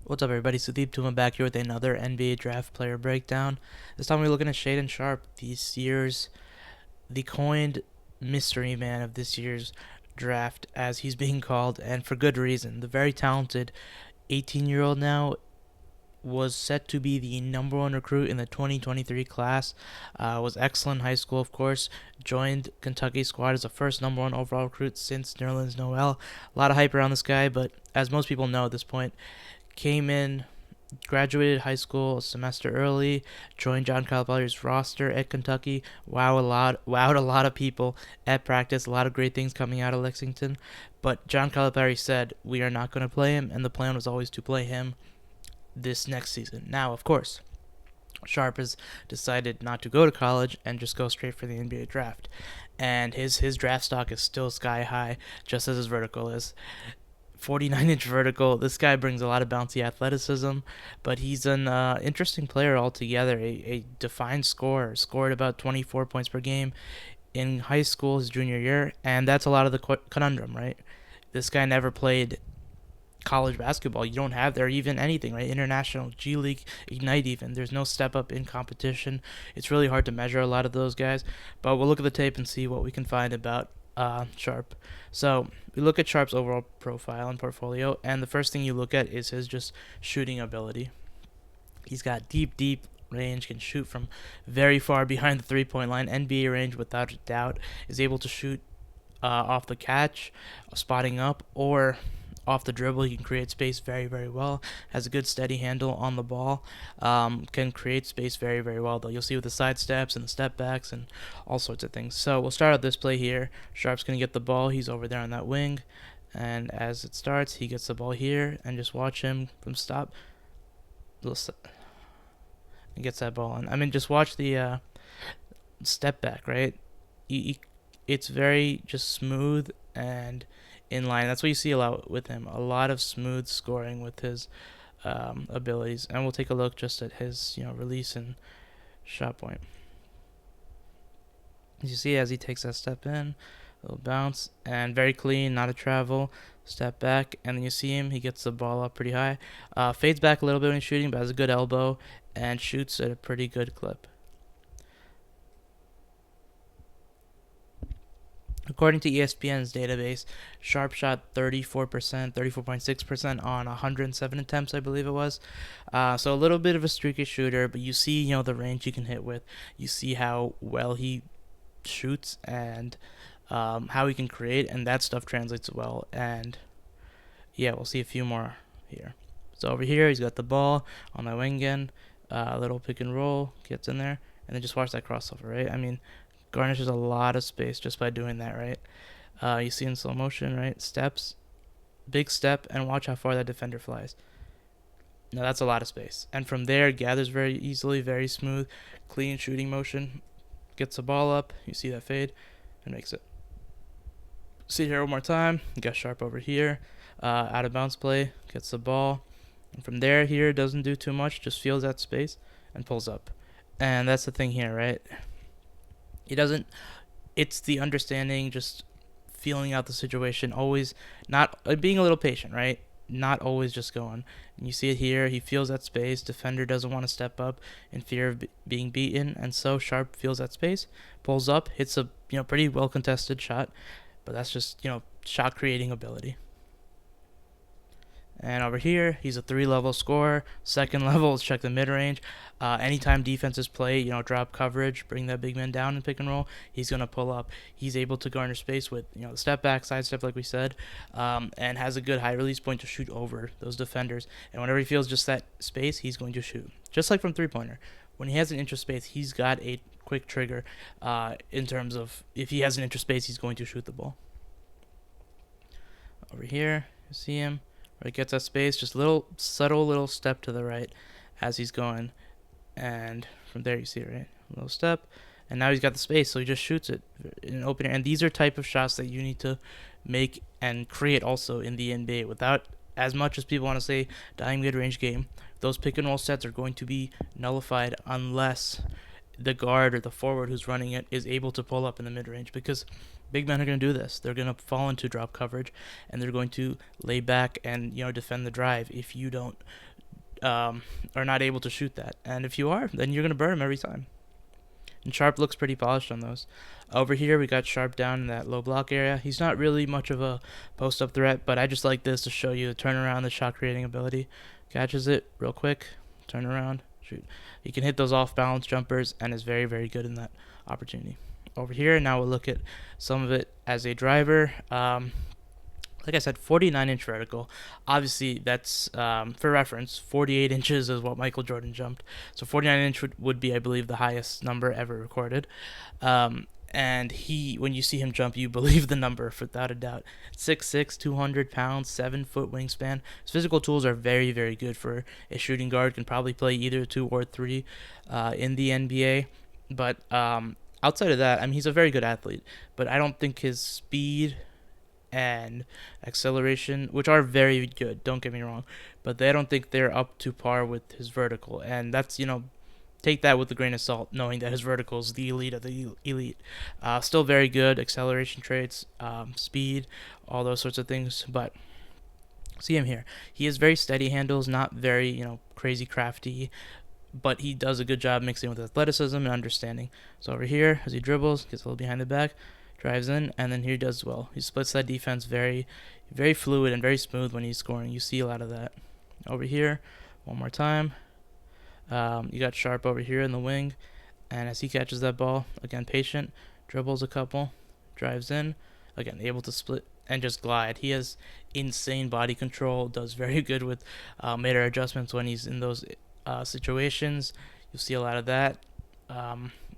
What's up, everybody? Sudeep Tumma back here with another NBA draft player breakdown. This time we're looking at Shaedon Sharpe, the coined mystery man of this year's draft, as he's being called, and for good reason. The very talented 18-year-old now was set to be the number one recruit in the 2023 class. Was excellent in high school, of course. Joined Kentucky squad as the first number one overall recruit since Nerlens Noel. A lot of hype around this guy, but as most people know at this point, came in, graduated high school a semester early, joined John Calipari's roster at Kentucky. Wowed a lot of people at practice. A lot of great things coming out of Lexington. But John Calipari said we are not going to play him, and the plan was always to play him this next season. Now, of course, Sharpe has decided not to go to college and just go straight for the NBA draft. And his draft stock is still sky high, just as his vertical is. 49-inch vertical. This guy brings a lot of bouncy athleticism, but he's an interesting player altogether. A defined scorer. Scored about 24 points per game in high school his junior year, and that's a lot of the conundrum, right? This guy never played college basketball. You don't have there even anything, right? International, G League, Ignite even. There's no step up in competition. It's really hard to measure a lot of those guys, but we'll look at the tape and see what we can find about Sharpe. So we look at Sharpe's overall profile and portfolio, and the first thing you look at is his just shooting ability. He's got deep range, can shoot from very far behind the three-point line. NBA range, without a doubt, is able to shoot off the catch, spotting up, or off the dribble. He can create space very well. Has a good steady handle on the ball. Can create space very well, though. You'll see with the side steps and the step backs and all sorts of things. So we'll start out this play here. Sharpe's going to get the ball. He's over there on that wing. And as it starts, he gets the ball here. And just watch him from stop. He gets that ball. And I mean, just watch the step back, right? It's very just smooth and in line. That's what you see a lot with him. A lot of smooth scoring with his abilities. And we'll take a look just at his release and shot point. As you see, as he takes that step in, a little bounce, and very clean, not a travel. Step back, and then you see him. He gets the ball up pretty high. Fades back a little bit when he's shooting, but has a good elbow and shoots at a pretty good clip. According to ESPN's database, Sharpe shot 34.6% on 107 attempts, I believe it was. So a little bit of a streaky shooter, but you see, the range he can hit with. You see how well he shoots and how he can create, and that stuff translates well. And yeah, we'll see a few more here. So over here, he's got the ball on the wing again. A little pick and roll, gets in there, and then just watch that crossover, right? I mean, garnishes a lot of space just by doing that, right? You see in slow motion, right? Steps, big step, and watch how far that defender flies. Now that's a lot of space. And from there, gathers very easily, very smooth, clean shooting motion. Gets the ball up, you see that fade, and makes it. See here one more time, you got Sharpe over here, out of bounds play, gets the ball. And from there, here, doesn't do too much, just feels that space and pulls up. And that's the thing here, right? He doesn't, it's the understanding, just feeling out the situation, always not being a little patient, right? Not always just going. And you see it here, he feels that space. Defender doesn't want to step up in fear of being beaten, and so Sharpe feels that space, pulls up, hits a pretty well contested shot, but that's just shot creating ability. And over here, he's a 3-level scorer. Second level is check the mid-range. Anytime defenses play, drop coverage, bring that big man down and pick and roll, he's going to pull up. He's able to garner space with, the step back, side step, like we said, and has a good high release point to shoot over those defenders. And whenever he feels just that space, he's going to shoot. Just like from three-pointer. When he has an inch of space, he's got a quick trigger in terms of if he has an inch of space, he's going to shoot the ball. Over here, you see him. Where he gets that space, just subtle little step to the right as he's going, and from there you see it, right? A little step, and now he's got the space, so he just shoots it in an open air. And these are type of shots that you need to make and create also in the NBA. Without, as much as people want to say, dying mid-range game, those pick and roll sets are going to be nullified unless the guard or the forward who's running it is able to pull up in the mid-range, because big men are going to do this. They're going to fall into drop coverage, and they're going to lay back and defend the drive if you don't are not able to shoot that. And if you are, then you're going to burn him every time. And Sharpe looks pretty polished on those. Over here, we got Sharpe down in that low block area. He's not really much of a post-up threat, but I just like this to show you the turnaround, the shot-creating ability. Catches it real quick, turn around, shoot. He can hit those off-balance jumpers and is very, very good in that opportunity. Over here, now we'll look at some of it as a driver. Like I said, 49-inch vertical. Obviously, that's, for reference, 48 inches is what Michael Jordan jumped. So 49-inch would be, I believe, the highest number ever recorded. And when you see him jump, you believe the number without a doubt. 6'6", 200 pounds, 7-foot wingspan. His physical tools are very, very good for a shooting guard. Can probably play either 2 or 3 in the NBA. But outside of that, I mean, he's a very good athlete. But I don't think his speed and acceleration, which are very good, don't get me wrong, but I don't think they're up to par with his vertical. And that's, take that with a grain of salt, knowing that his vertical is the elite of the elite. Still very good acceleration traits, speed, all those sorts of things. But see him here. He has very steady handles, not very, crazy crafty, but he does a good job mixing with athleticism and understanding. So over here, as he dribbles, gets a little behind the back, drives in, and then here he does well. He splits that defense very, very fluid and very smooth when he's scoring. You see a lot of that. Over here, one more time. You got Sharpe over here in the wing, and as he catches that ball, again, patient, dribbles a couple, drives in, again, able to split and just glide. He has insane body control, does very good with mid-air adjustments when he's in those situations. You'll see a lot of that.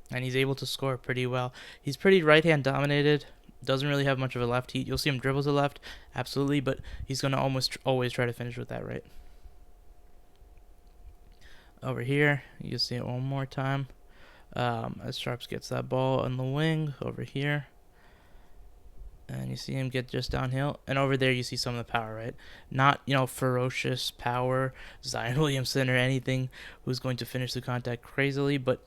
And he's able to score pretty well. He's pretty right-hand dominated. Doesn't really have much of a left. You'll see him dribble to the left, absolutely, but he's going to almost always try to finish with that right. Over here, you see it one more time. As Sharpe gets that ball on the wing over here. And you see him get just downhill. And over there, you see some of the power, right? Not, ferocious power, Zion Williamson or anything who's going to finish the contact crazily, but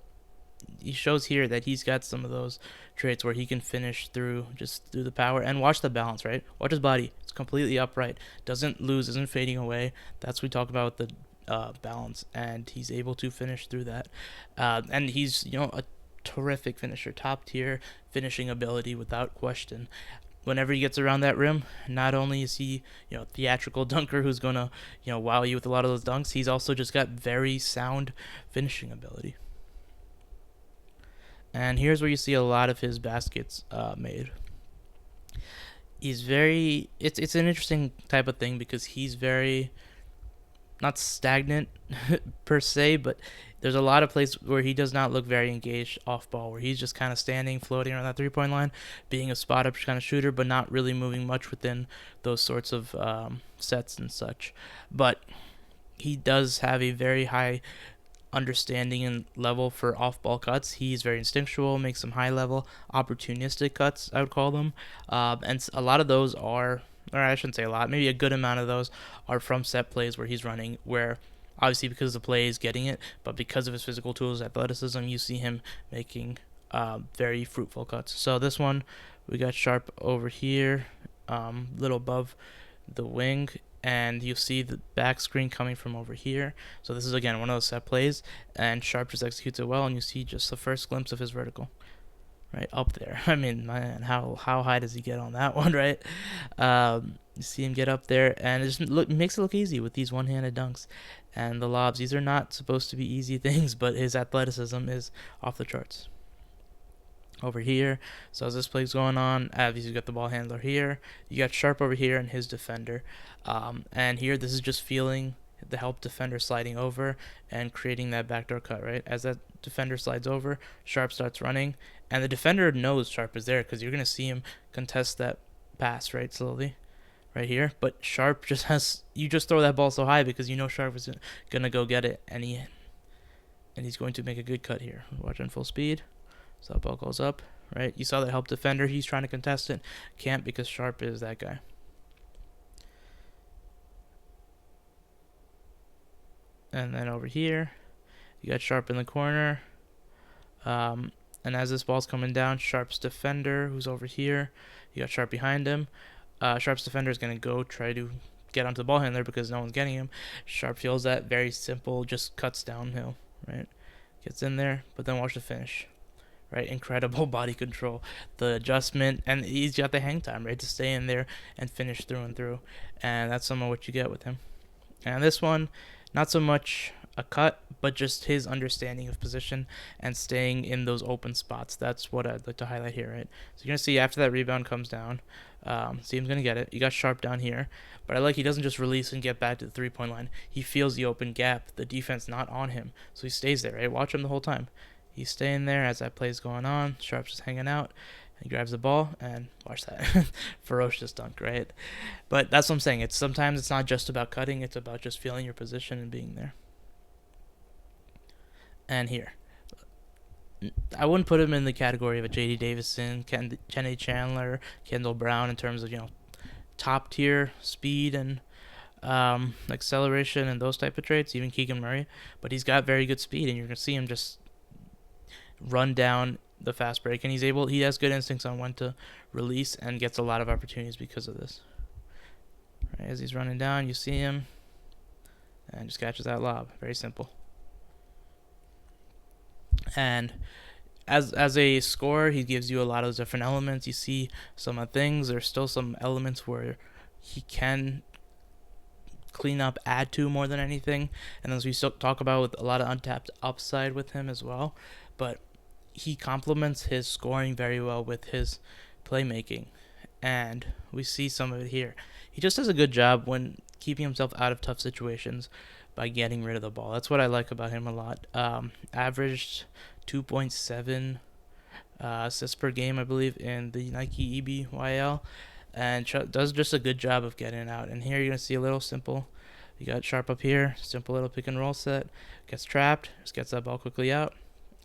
he shows here that he's got some of those traits where he can finish through the power. And watch the balance, right? Watch his body. It's completely upright. Doesn't lose, isn't fading away. That's what we talk about with the balance. And he's able to finish through that. And he's, a terrific finisher. Top tier finishing ability without question. Whenever he gets around that rim, not only is he, theatrical dunker who's going to, wow you with a lot of those dunks, he's also just got very sound finishing ability. And here's where you see a lot of his baskets made. He's very... It's an interesting type of thing because he's very... not stagnant per se, but there's a lot of places where he does not look very engaged off ball, where he's just kind of standing, floating around that three-point line, being a spot-up kind of shooter, but not really moving much within those sorts of sets and such. But he does have a very high understanding and level for off-ball cuts. He's very instinctual, makes some high-level opportunistic cuts, I would call them. And a lot of those are, or I shouldn't say a lot, maybe a good amount of those are from set plays where he's running, where obviously because the play is getting it, but because of his physical tools, athleticism, you see him making very fruitful cuts. So this one, we got Sharpe over here, little above the wing, and you see the back screen coming from over here. So this is, again, one of those set plays, and Sharpe just executes it well, and you see just the first glimpse of his vertical. Right up there. I mean, man, how high does he get on that one, right? You see him get up there, and it just makes it look easy with these one-handed dunks and the lobs. These are not supposed to be easy things, but his athleticism is off the charts. Over here, so as this play's going on, obviously you got the ball handler here, you got Sharpe over here and his defender, and here this is just feeling the help defender sliding over and creating that backdoor cut, right? As that defender slides over, Sharpe starts running, and the defender knows Sharpe is there because you're going to see him contest that pass, right, slowly, right here. But Sharpe you just throw that ball so high because you know Sharpe is going to go get it, and he's going to make a good cut here. Watch on full speed. So that ball goes up, right? You saw that help defender. He's trying to contest it. Can't because Sharpe is that guy. And then over here, you got Sharpe in the corner. And as this ball's coming down, Sharpe's defender, who's over here, you got Sharpe behind him. Sharpe's defender is going to go try to get onto the ball handler because no one's getting him. Sharpe feels that, very simple, just cuts downhill, right? Gets in there, but then watch the finish, right? Incredible body control, the adjustment, and he's got the hang time, right, to stay in there and finish through and through. And that's some of what you get with him. And this one, not so much a cut, but just his understanding of position and staying in those open spots. That's what I'd like to highlight here, right? So you're going to see after that rebound comes down, Steam's going to get it. You got Sharpe down here, but I like he doesn't just release and get back to the three-point line. He feels the open gap, the defense not on him, so he stays there, right? Watch him the whole time. He's staying there as that play's going on. Sharpe's just hanging out. He grabs the ball, and watch that. Ferocious dunk, right? But that's what I'm saying. Sometimes it's not just about cutting. It's about just feeling your position and being there. And here, I wouldn't put him in the category of a J.D. Davison, Kennedy Chandler, Kendall Brown in terms of, top tier speed and acceleration and those type of traits, even Keegan Murray. But he's got very good speed, and you're going to see him just run down the fast break, and he has good instincts on when to release and gets a lot of opportunities because of this. Right, as he's running down, you see him and just catches that lob. Very simple. And as a scorer, he gives you a lot of different elements. You see some of things. There's still some elements where he can clean up, add to more than anything. And as we still talk about, with a lot of untapped upside with him as well. But he complements his scoring very well with his playmaking. And we see some of it here. He just does a good job when keeping himself out of tough situations by getting rid of the ball. That's what I like about him a lot. Averaged 2.7 assists per game, I believe, in the Nike EBYL, and does just a good job of getting it out. And here you're going to see a little simple. You got Sharpe up here, simple little pick and roll set. Gets trapped, just gets that ball quickly out,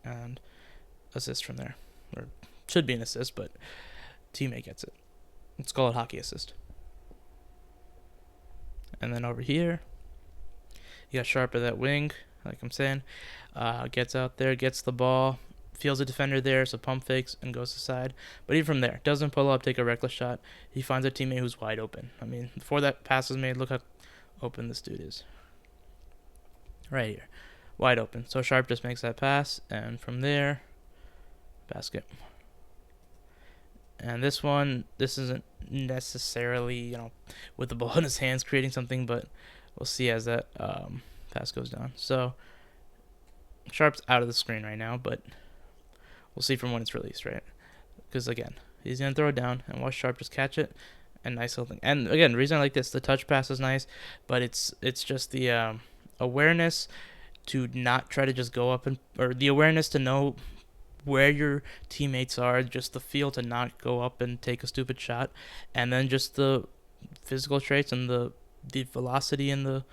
and assist from there. Or should be an assist, but teammate gets it. Let's call it hockey assist. And then over here, you got Sharpe at that wing, like I'm saying. Gets out there, gets the ball, feels a defender there, so pump fakes and goes aside. But even from there, doesn't pull up, take a reckless shot. He finds a teammate who's wide open. I mean, before that pass is made, look how open this dude is. Right here. Wide open. So Sharpe just makes that pass, and from there, basket. And this isn't necessarily, with the ball in his hands creating something, but we'll see as that pass goes down. So Sharpe's out of the screen right now, but we'll see from when it's released, right? Because, again, he's going to throw it down, and watch Sharpe just catch it, and nice little thing. And, again, the reason I like this, the touch pass is nice, but it's just the awareness to not try to just go up, or the awareness to know where your teammates are, just the feel to not go up and take a stupid shot, and then just the physical traits and the velocity and the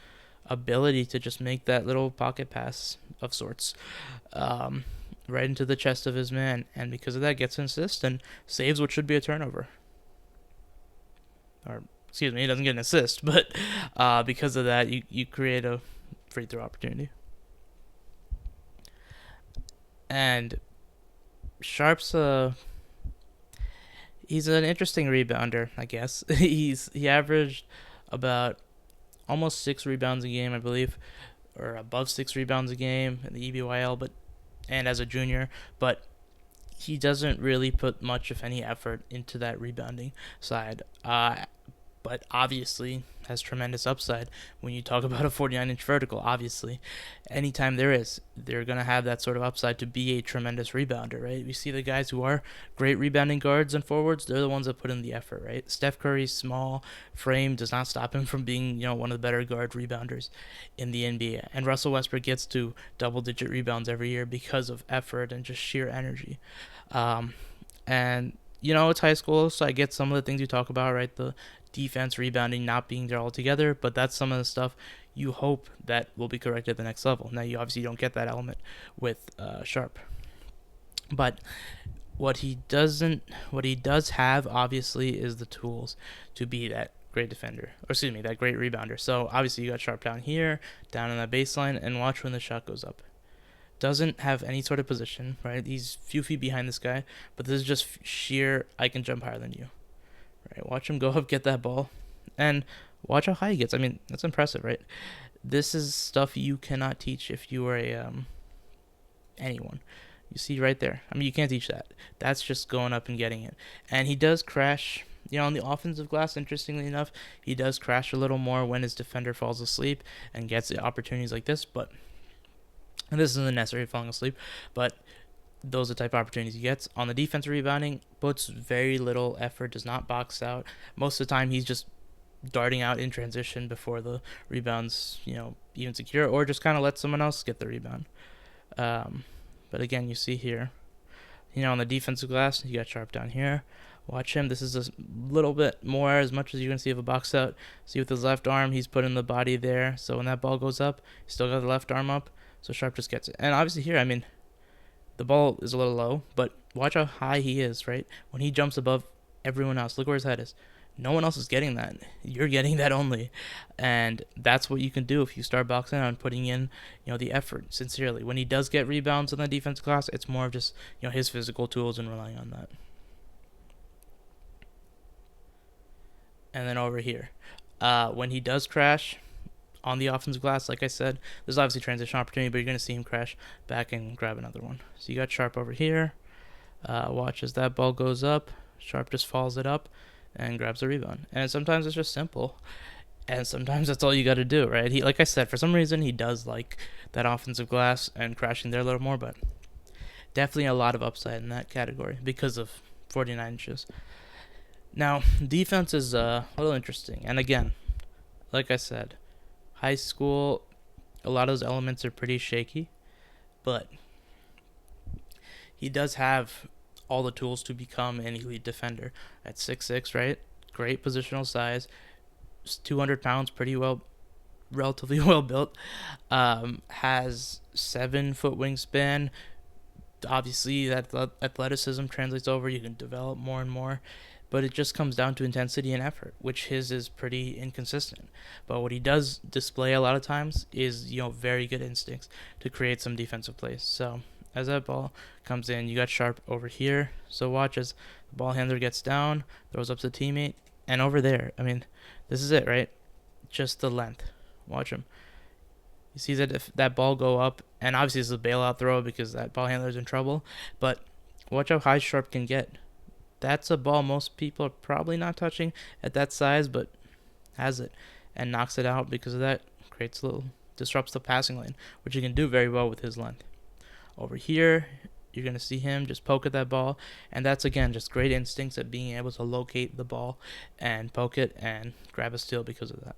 ability to just make that little pocket pass of sorts right into the chest of his man, and because of that gets an assist and saves what should be a turnover. Or, excuse me, he doesn't get an assist, but because of that, you create a free throw opportunity. And Sharpe's he's an interesting rebounder, I guess. He averaged about almost 6 rebounds a game, I believe, or above 6 rebounds a game in the EBYL, and as a junior, but he doesn't really put much, if any, effort into that rebounding side. But obviously has tremendous upside when you talk about a 49-inch vertical. Obviously, anytime they're going to have that sort of upside to be a tremendous rebounder, right? We see the guys who are great rebounding guards and forwards, they're the ones that put in the effort, right? Steph Curry's small frame does not stop him from being, one of the better guard rebounders in the NBA. And Russell Westbrook gets to double-digit rebounds every year because of effort and just sheer energy. And it's high school, so I get some of the things you talk about, right? The defense, rebounding, not being there altogether, but that's some of the stuff you hope that will be corrected at the next level. Now, you obviously don't get that element with Sharpe. But what he does have, obviously, is the tools to be that great defender, that great rebounder. So, obviously, you got Sharpe down here, down in that baseline, and watch when the shot goes up. doesn't have any sort of position, right? He's a few feet behind this guy, but this is just sheer, I can jump higher than you, right? Watch him go up, get that ball, and watch how high he gets. I mean, that's impressive, right? This is stuff you cannot teach if you are anyone. You see right there. I mean, you can't teach that. That's just going up and getting it. And he does crash. On the offensive glass, interestingly enough, he does crash a little more when his defender falls asleep and gets opportunities like this. And this isn't necessarily falling asleep, but those are the type of opportunities he gets. On the defensive rebounding, puts very little effort, does not box out. Most of the time, he's just darting out in transition before the rebound's, even secure, or just kind of let someone else get the rebound. But again, you see here, on the defensive glass, you got Sharpe down here. Watch him. This is a little bit more, as much as you can see of a box out. See, with his left arm, he's putting the body there. So when that ball goes up, he's still got the left arm up. So Sharpe just gets it. And obviously here, I mean, the ball is a little low, but watch how high he is, right? When he jumps above everyone else, look where his head is. No one else is getting that. You're getting that only. And that's what you can do if you start boxing out and putting in, the effort sincerely. When he does get rebounds on the defense class, it's more of just, his physical tools and relying on that. And then over here, when he does crash on the offensive glass, like I said, there's obviously transition opportunity, but you're going to see him crash back and grab another one. So you got Sharpe over here. Watch as that ball goes up. Sharpe just follows it up and grabs a rebound. And sometimes it's just simple, and sometimes that's all you got to do, right? He, like I said, for some reason he does like that offensive glass and crashing there a little more, but definitely a lot of upside in that category because of 49 inches. Now, defense is a little interesting, and again, like I said, high school, a lot of those elements are pretty shaky, but he does have all the tools to become an elite defender. At 6'6", right? Great positional size. 200 pounds, relatively well built. Has 7-foot wingspan. Obviously, that athleticism translates over. You can develop more and more. But it just comes down to intensity and effort, which his is pretty inconsistent. But what he does display a lot of times is, very good instincts to create some defensive plays. So as that ball comes in, you got Sharpe over here. So watch as the ball handler gets down, throws up to the teammate, and over there, I mean, this is it, right? Just the length. Watch him. You see that if that ball go up, and obviously it's a bailout throw because that ball handler's in trouble, but watch how high Sharpe can get. That's a ball most people are probably not touching at that size, but has it and knocks it out because of that. Disrupts the passing lane, which he can do very well with his length. Over here, you're going to see him just poke at that ball, and that's, again, just great instincts at being able to locate the ball and poke it and grab a steal because of that.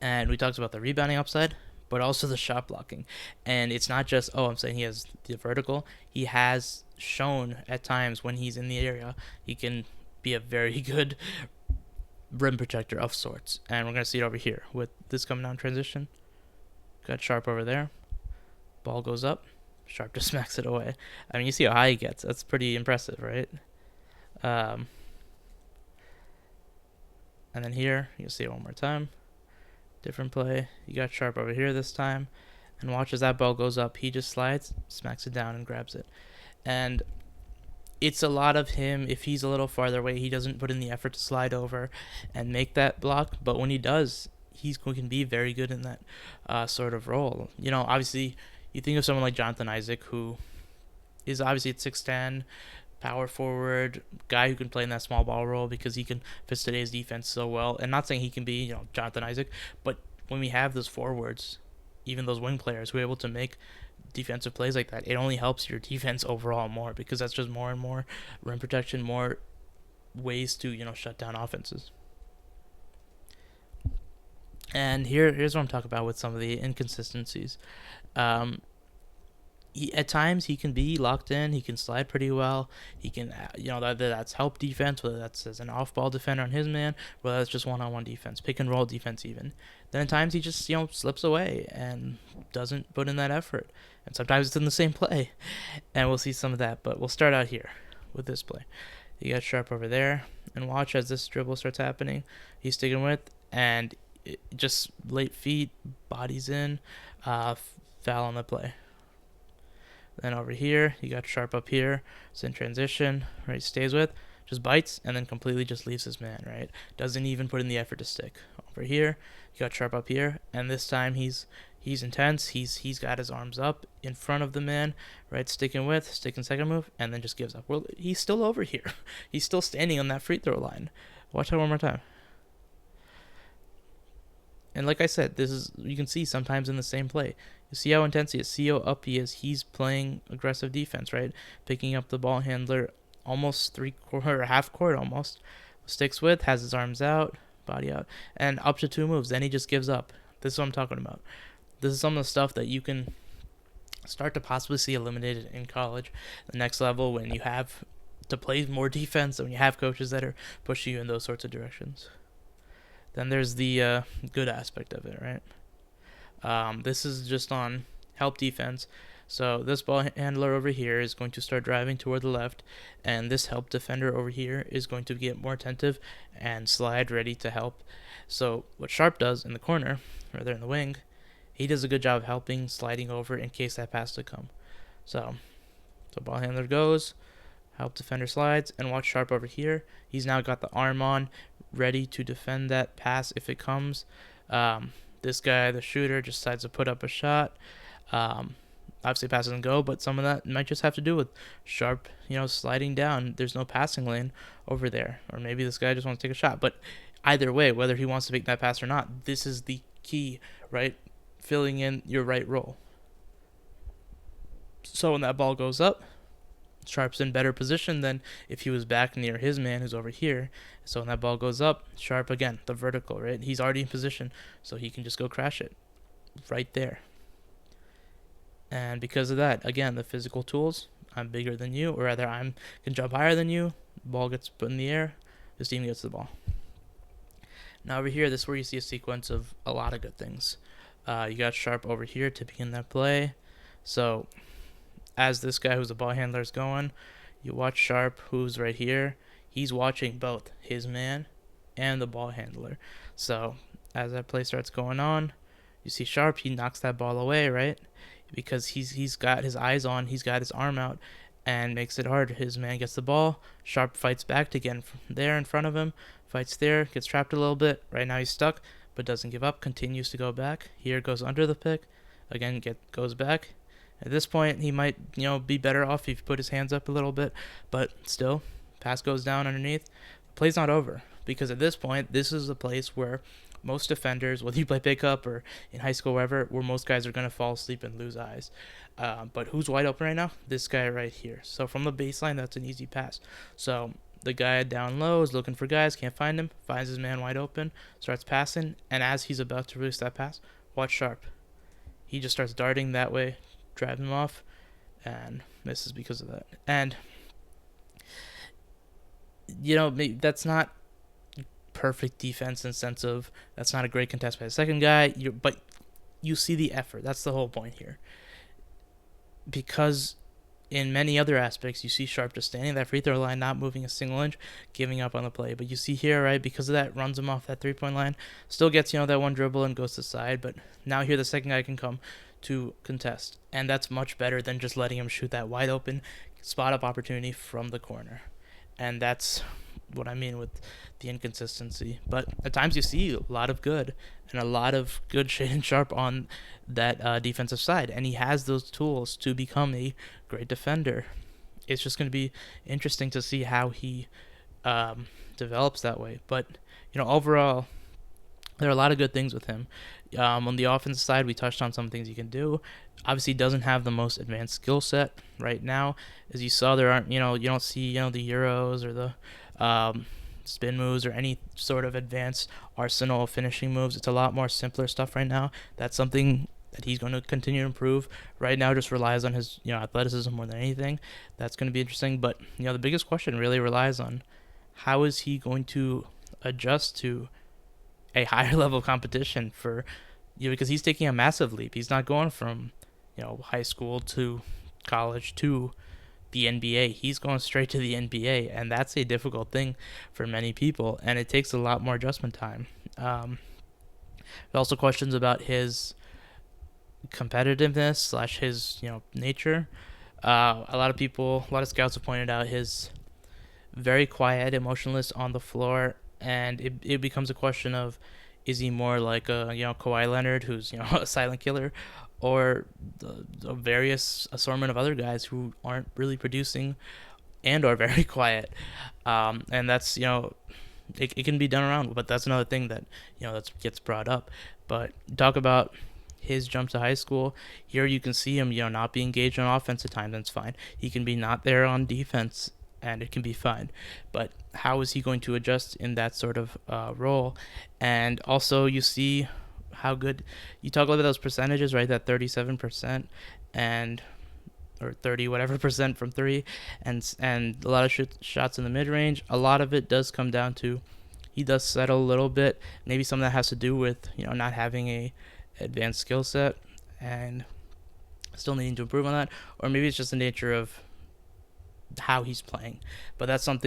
And we talked about the rebounding upside, but also the shot blocking. And it's not just, I'm saying he has the vertical. He has shown at times when he's in the area, he can be a very good rim protector of sorts. And we're going to see it over here with this coming down transition. Got Sharpe over there. Ball goes up. Sharpe just smacks it away. I mean, you see how high he gets. That's pretty impressive, right? And then here, you'll see it one more time. Different play. You got Sharpe over here this time. And watch as that ball goes up. He just slides, smacks it down, and grabs it. And it's a lot of him. If he's a little farther away, he doesn't put in the effort to slide over and make that block. But when he does, he can be very good in that sort of role. Obviously, you think of someone like Jonathan Isaac, who is obviously at 6'10", power forward, guy who can play in that small ball role because he can fit today's defense so well. And not saying he can be, Jonathan Isaac, but when we have those forwards, even those wing players who are able to make defensive plays like that, it only helps your defense overall more because that's just more and more rim protection, more ways to, shut down offenses. And here's what I'm talking about with some of the inconsistencies. At times he can be locked in. He can slide pretty well. He can, whether that's help defense, whether that's as an off-ball defender on his man, whether that's just one-on-one defense, pick-and-roll defense even. Then at times he just, slips away and doesn't put in that effort. And sometimes it's in the same play. And we'll see some of that. But we'll start out here with this play. You got Sharpe over there. And watch as this dribble starts happening. He's sticking with, and just late feet, bodies in, foul on the play. Then over here, you got Sharpe up here. It's in transition, right? Stays with, just bites, and then completely just leaves his man, right? Doesn't even put in the effort to stick. Over here, you got Sharpe up here, and this time he's intense. He's got his arms up in front of the man, right? Sticking second move, and then just gives up. Well, he's still over here. He's still standing on that free throw line. Watch that one more time. And like I said, this is, you can see sometimes in the same play. You see how intense he is, see how up he is. He's playing aggressive defense, right? Picking up the ball handler almost half court almost. Sticks with, has his arms out, body out, and up to 2 moves. Then he just gives up. This is what I'm talking about. This is some of the stuff that you can start to possibly see eliminated in college. The next level, when you have to play more defense, when you have coaches that are pushing you in those sorts of directions. Then there's the good aspect of it, right? This is just on help defense. So this ball handler over here is going to start driving toward the left, and this help defender over here is going to get more attentive and slide ready to help. So what Sharpe does in the corner, or there in the wing, he does a good job of helping, sliding over in case that pass to come. So ball handler goes, help defender slides, and watch Sharpe over here. He's now got the arm on, ready to defend that pass if it comes. This guy, the shooter, just decides to put up a shot. Obviously pass doesn't go, but some of that might just have to do with Sharpe, sliding down. There's no passing lane over there. Or maybe this guy just wants to take a shot. But either way, whether he wants to make that pass or not, this is the key, right? Filling in your right role. So when that ball goes up, Sharpe's in better position than if he was back near his man who's over here. So when that ball goes up, Sharpe, again, the vertical, right? He's already in position, so he can just go crash it right there. And because of that, again, the physical tools, I'm bigger than you, or rather I can jump higher than you. Ball gets put in the air, this team gets the ball. Now over here, this is where you see a sequence of a lot of good things. You got Sharpe over here to begin that play. So as this guy who's a ball handler is going, you watch Sharpe, who's right here. He's watching both his man and the ball handler. So as that play starts going on, you see Sharpe, he knocks that ball away, right? Because he's got his eyes on, he's got his arm out, and makes it hard. His man gets the ball. Sharpe fights back to get there in front of him. Fights there, gets trapped a little bit. Right now he's stuck, but doesn't give up. Continues to go back. Here goes under the pick. Again, goes back. At this point, he might, be better off if he put his hands up a little bit. But still, pass goes down underneath. The play's not over. Because at this point, this is a place where most defenders, whether you play pickup or in high school, wherever, where most guys are going to fall asleep and lose eyes. But who's wide open right now? This guy right here. So from the baseline, that's an easy pass. So the guy down low is looking for guys, can't find him, finds his man wide open, starts passing, and as he's about to release that pass, watch Sharpe. He just starts darting that way, driving him off, and misses because of that. And, that's not perfect defense in the sense of that's not a great contest by the second guy, but you see the effort. That's the whole point here. Because in many other aspects, you see Sharpe just standing at that free throw line, not moving a single inch, giving up on the play. But you see here, right, because of that, runs him off that three-point line, still gets, that one dribble and goes to the side. But now here the second guy can come to contest. And that's much better than just letting him shoot that wide open spot-up opportunity from the corner. And that's what I mean with the inconsistency. But at times you see a lot of good and a lot of good Shaedon Sharpe on that defensive side, and he has those tools to become a great defender. It's just going to be interesting to see how he develops that way. But overall, there are a lot of good things with him. On the offensive side, we touched on some things he can do. Obviously, he doesn't have the most advanced skill set right now. As you saw, there aren't, you don't see, the Euros or the spin moves or any sort of advanced arsenal of finishing moves. It's a lot more simpler stuff right now. That's something that he's going to continue to improve. Right now, just relies on his, athleticism more than anything. That's going to be interesting. But, the biggest question really relies on how is he going to adjust to a higher level of competition for, because he's taking a massive leap. He's not going from, high school to college to the NBA. He's going straight to the NBA, and that's a difficult thing for many people, and it takes a lot more adjustment time. Also questions about his competitiveness slash his nature. A lot of scouts have pointed out his very quiet, emotionless on the floor, and it becomes a question of, is he more like a Kawhi Leonard, who's a silent killer, or the various assortment of other guys who aren't really producing and are very quiet. And that's it can be done around, but that's another thing that that gets brought up. But talk about his jump to high school. Here you can see him not be engaged on offense at times. That's fine. He can be not there on defense, and it can be fine. But how is he going to adjust in that sort of role? And also you see how good, you talk about those percentages, right? That 37% and or 30 whatever percent from three, and a lot of shots in the mid range. A lot of it does come down to he does settle a little bit. Maybe some of that has to do with not having a advanced skill set and still needing to improve on that, or maybe it's just the nature of how he's playing. But that's some of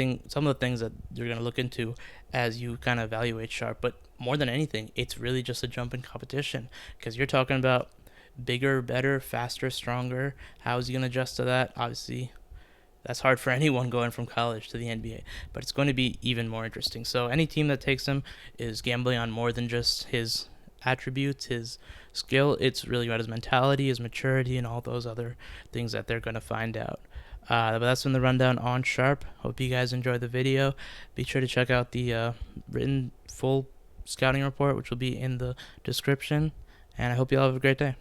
the things that you're going to look into as you kind of evaluate Sharpe. But more than anything, it's really just a jump in competition, because you're talking about bigger, better, faster, stronger. How is he going to adjust to that? Obviously, that's hard for anyone going from college to the NBA, but it's going to be even more interesting. So any team that takes him is gambling on more than just his attributes, his skill. It's really about his mentality, his maturity, and all those other things that they're going to find out. But that's been the rundown on Sharpe. Hope you guys enjoyed the video. Be sure to check out the written full scouting report, which will be in the description. And I hope you all have a great day.